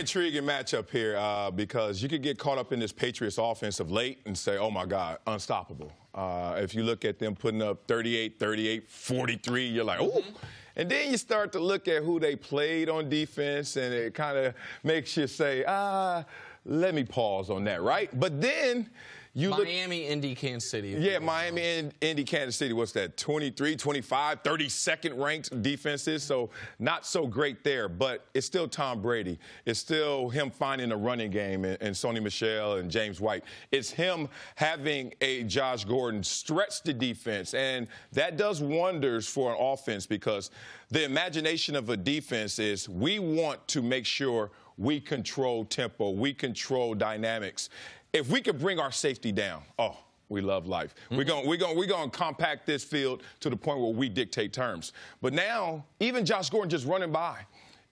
intriguing matchup here because you could get caught up in this Patriots offense of late and say, oh, my God, unstoppable. If you look at them putting up 38, 38, 43, you're like, ooh. And then you start to look at who they played on defense, and it kind of makes you say, let me pause on that, right? But then you Miami, Indy, Kansas City. Yeah, Miami, Indy, Kansas City. What's that? 23, 25, 32nd ranked defenses. So not so great there, but it's still Tom Brady. It's still him finding a running game and Sony Michel and James White. It's him having a Josh Gordon stretch the defense, and that does wonders for an offense because the imagination of a defense is we want to make sure we control tempo, we control dynamics. If we could bring our safety down, oh, we love life. We're going to compact this field to the point where we dictate terms. But now, even Josh Gordon just running by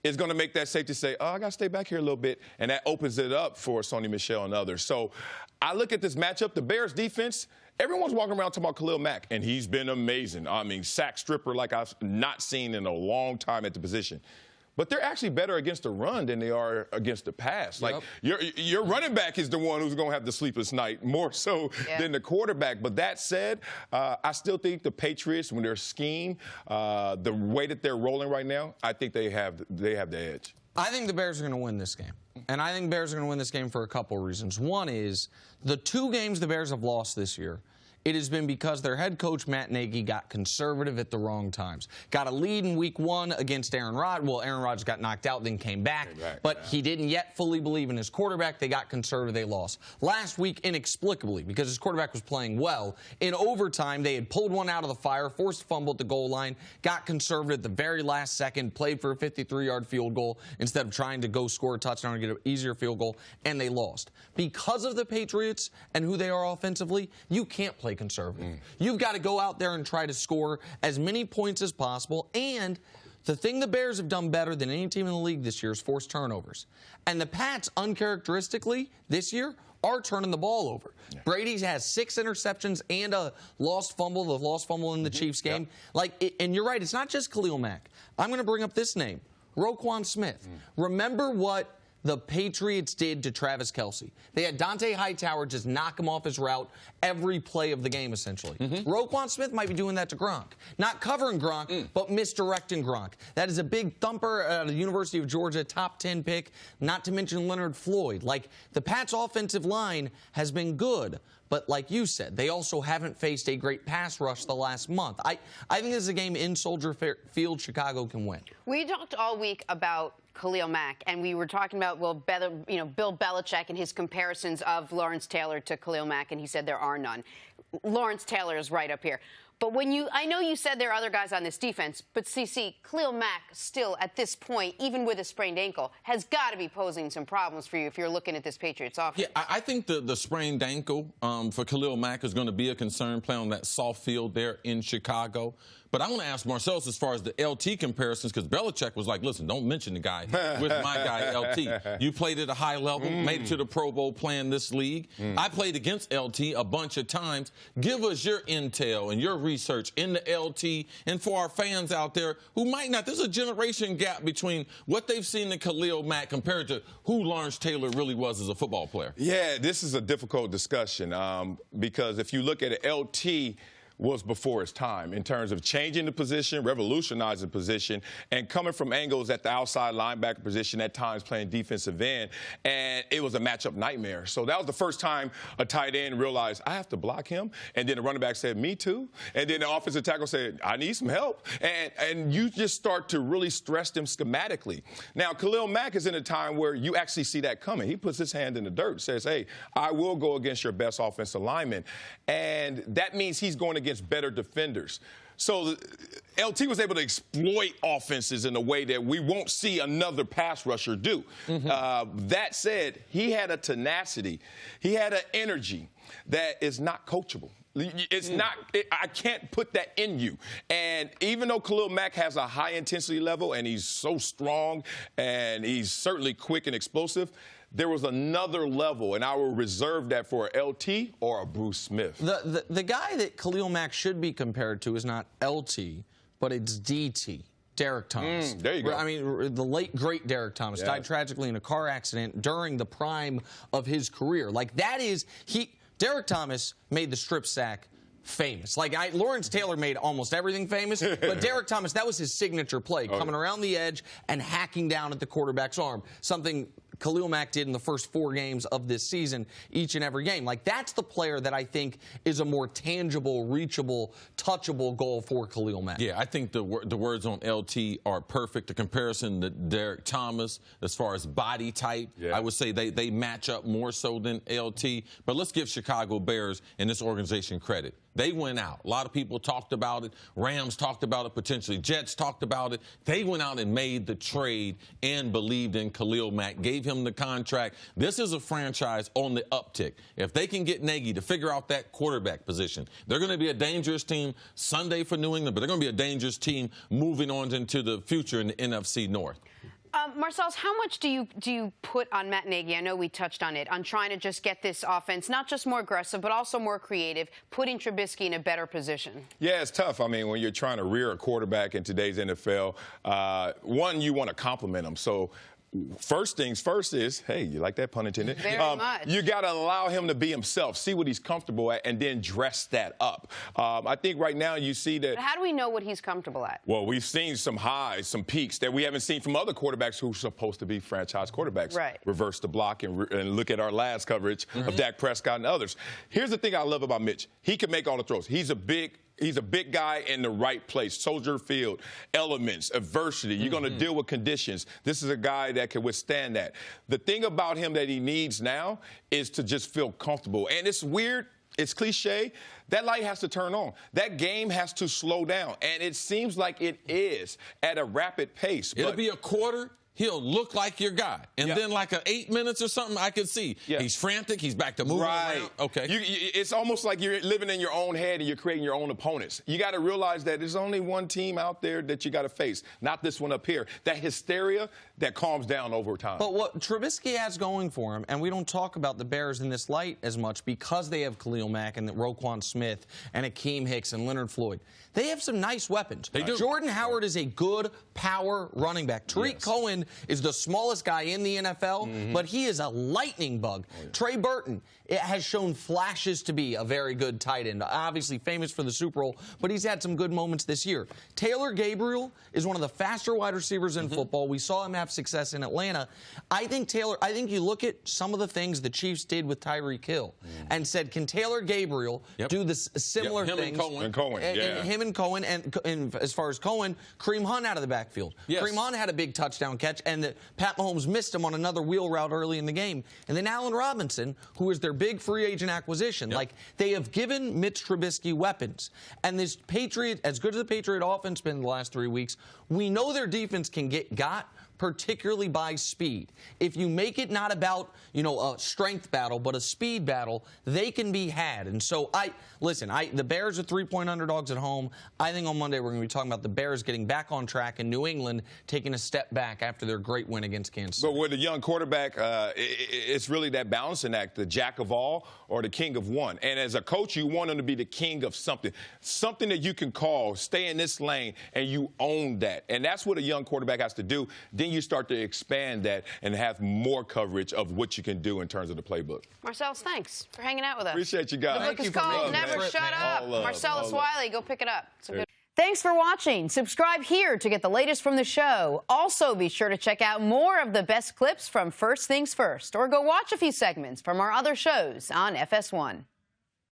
is going to make that safety say, oh, I got to stay back here a little bit, and that opens it up for Sony Michel and others. So I look at this matchup, the Bears defense, everyone's walking around talking about Khalil Mack, and he's been amazing. I mean, sack stripper like I've not seen in a long time at the position. But they're actually better against the run than they are against the pass. Like, your running back is the one who's going to have the sleepless night more so than the quarterback. But that said, I still think the Patriots, when they're scheme, the way that they're rolling right now, I think they have the edge. I think the Bears are going to win this game. And I think the Bears are going to win this game for a couple reasons. One is the 2 games the Bears have lost this year, it has been because their head coach, Matt Nagy, got conservative at the wrong times. Got a lead in week 1 against Aaron Rodgers. Well, Aaron Rodgers got knocked out, then came back. But he didn't yet fully believe in his quarterback. They got conservative. They lost. Last week, inexplicably, because his quarterback was playing well, in overtime, they had pulled one out of the fire, forced a fumble at the goal line, got conservative at the very last second, played for a 53-yard field goal instead of trying to go score a touchdown and get an easier field goal, and they lost. Because of the Patriots and who they are offensively, you can't play conservative. You've got to go out there and try to score as many points as possible. And the thing the Bears have done better than any team in the league this year is force turnovers. And the Pats, uncharacteristically, this year, are turning the ball over. Brady has 6 interceptions and a lost fumble, the lost fumble in the Chiefs game. And you're right, it's not just Khalil Mack. I'm going to bring up this name, Roquan Smith. Remember what the Patriots did to Travis Kelce. They had Dante Hightower just knock him off his route every play of the game, essentially. Roquan Smith might be doing that to Gronk. Not covering Gronk, but misdirecting Gronk. That is a big thumper at the University of Georgia, top 10 pick, not to mention Leonard Floyd. Like, the Pats' offensive line has been good. But like you said, they also haven't faced a great pass rush the last month. I think this is a game in Soldier Field Chicago can win. We talked all week about Khalil Mack, and we were talking about, well, Bill Belichick and his comparisons of Lawrence Taylor to Khalil Mack, and he said there are none. Lawrence Taylor is right up here. But I know you said there are other guys on this defense, but CC, Khalil Mack still at this point, even with a sprained ankle, has got to be posing some problems for you if you're looking at this Patriots offense. Yeah, I think the sprained ankle for Khalil Mack is going to be a concern playing on that soft field there in Chicago. But I want to ask Marcellus as far as the LT comparisons, because Belichick was like, listen, don't mention the guy with my guy, LT. You played at a high level, made it to the Pro Bowl playing this league. I played against LT a bunch of times. Give us your intel and your research in the LT. And for our fans out there who might not, there's a generation gap between what they've seen in Khalil Mack compared to who Lawrence Taylor really was as a football player. Yeah, this is a difficult discussion because if you look at it, LT was before its time in terms of changing the position, revolutionizing the position, and coming from angles at the outside linebacker position, at times playing defensive end, and it was a matchup nightmare. So that was the first time a tight end realized, I have to block him, and then the running back said, me too, and then the offensive tackle said, I need some help, and you just start to really stress them schematically. Now, Khalil Mack is in a time where you actually see that coming. He puts his hand in the dirt, says, hey, I will go against your best offensive lineman, and that means he's going against better defenders. So LT was able to exploit offenses in a way that we won't see another pass rusher do. That said, he had a tenacity. He had an energy that is not coachable. It's not, I can't put that in you. And even though Khalil Mack has a high intensity level and he's so strong and he's certainly quick and explosive, there was another level, and I will reserve that for a LT or a Bruce Smith. The guy that Khalil Mack should be compared to is not LT, but it's DT. Derek Thomas. There you go. I mean, the late, great Derek Thomas died tragically in a car accident during the prime of his career. Like, Derek Thomas made the strip sack famous. Like, Lawrence Taylor made almost everything famous, but Derek Thomas, that was his signature play, coming around the edge and hacking down at the quarterback's arm, something Khalil Mack did in the first 4 games of this season, each and every game. Like, that's the player that I think is a more tangible, reachable, touchable goal for Khalil Mack. Yeah, I think the words on LT are perfect. The comparison to Derek Thomas, as far as body type, I would say they match up more so than LT. But let's give Chicago Bears and this organization credit. They went out. A lot of people talked about it. Rams talked about it, potentially. Jets talked about it. They went out and made the trade and believed in Khalil Mack, gave him the contract. This is a franchise on the uptick. If they can get Nagy to figure out that quarterback position, they're going to be a dangerous team Sunday for New England, but they're going to be a dangerous team moving on into the future in the NFC North. Marcellus, how much do you put on Matt Nagy? I know we touched on it, on trying to just get this offense not just more aggressive, but also more creative, putting Trubisky in a better position. Yeah, it's tough. I mean, when you're trying to rear a quarterback in today's NFL, one, you want to compliment him. So first things first is, hey, you like that, pun intended? Very much. You got to allow him to be himself, see what he's comfortable at, and then dress that up. I think right now you see that. But how do we know what he's comfortable at? Well, we've seen some highs, some peaks that we haven't seen from other quarterbacks who are supposed to be franchise quarterbacks. Right. Reverse the block and look at our last coverage of Dak Prescott and others. Here's the thing I love about Mitch. He can make all the throws. He's a big guy in the right place. Soldier Field, elements, adversity. You're going to deal with conditions. This is a guy that can withstand that. The thing about him that he needs now is to just feel comfortable. And it's weird. It's cliche. That light has to turn on. That game has to slow down. And it seems like it is at a rapid pace. It'll be a quarter. He'll look like your guy. And then like 8 minutes or something, I could see. He's frantic. He's back to moving around. Okay. It's almost like you're living in your own head and you're creating your own opponents. You got to realize that there's only one team out there that you got to face, not this one up here. That hysteria that calms down over time. But what Trubisky has going for him, and we don't talk about the Bears in this light as much because they have Khalil Mack and Roquan Smith and Akeem Hicks and Leonard Floyd. They have some nice weapons. They do. Jordan Howard is a good power running back. Tariq Cohen is the smallest guy in the NFL, but he is a lightning bug. Trey Burton has shown flashes to be a very good tight end, obviously famous for the Super Bowl, but he's had some good moments this year. Taylor Gabriel is one of the faster wide receivers in football. We saw him have success in Atlanta. I think you look at some of the things the Chiefs did with Tyreek Hill and said, can Taylor Gabriel do this similar things? And Cohen, him and Cohen, and as far as Cohen, Kareem Hunt out of the backfield. Kareem Hunt had a big touchdown catch, and Pat Mahomes missed him on another wheel route early in the game. And then Allen Robinson, who is their big free agent acquisition. Like, they have given Mitch Trubisky weapons. And this Patriot, as good as the Patriot offense been in the last 3 weeks, we know their defense can get got, particularly by speed. If you make it not about, a strength battle, but a speed battle, they can be had. And so, the Bears are 3-point underdogs at home. I think on Monday we're going to be talking about the Bears getting back on track and New England taking a step back after their great win against Kansas City. But with a young quarterback, it's really that balancing act, the jack of all or the king of one. And as a coach, you want him to be the king of something that you can call, stay in this lane, and you own that. And that's what a young quarterback has to do. Then you start to expand that and have more coverage of what you can do in terms of the playbook. Marcellus, thanks for hanging out with us. Appreciate you guys. The book is called Never Shut Up. Marcellus Wiley, go pick it up. It's a good. Thanks for watching. Subscribe here to get the latest from the show. Also, be sure to check out more of the best clips from First Things First, or go watch a few segments from our other shows on FS1.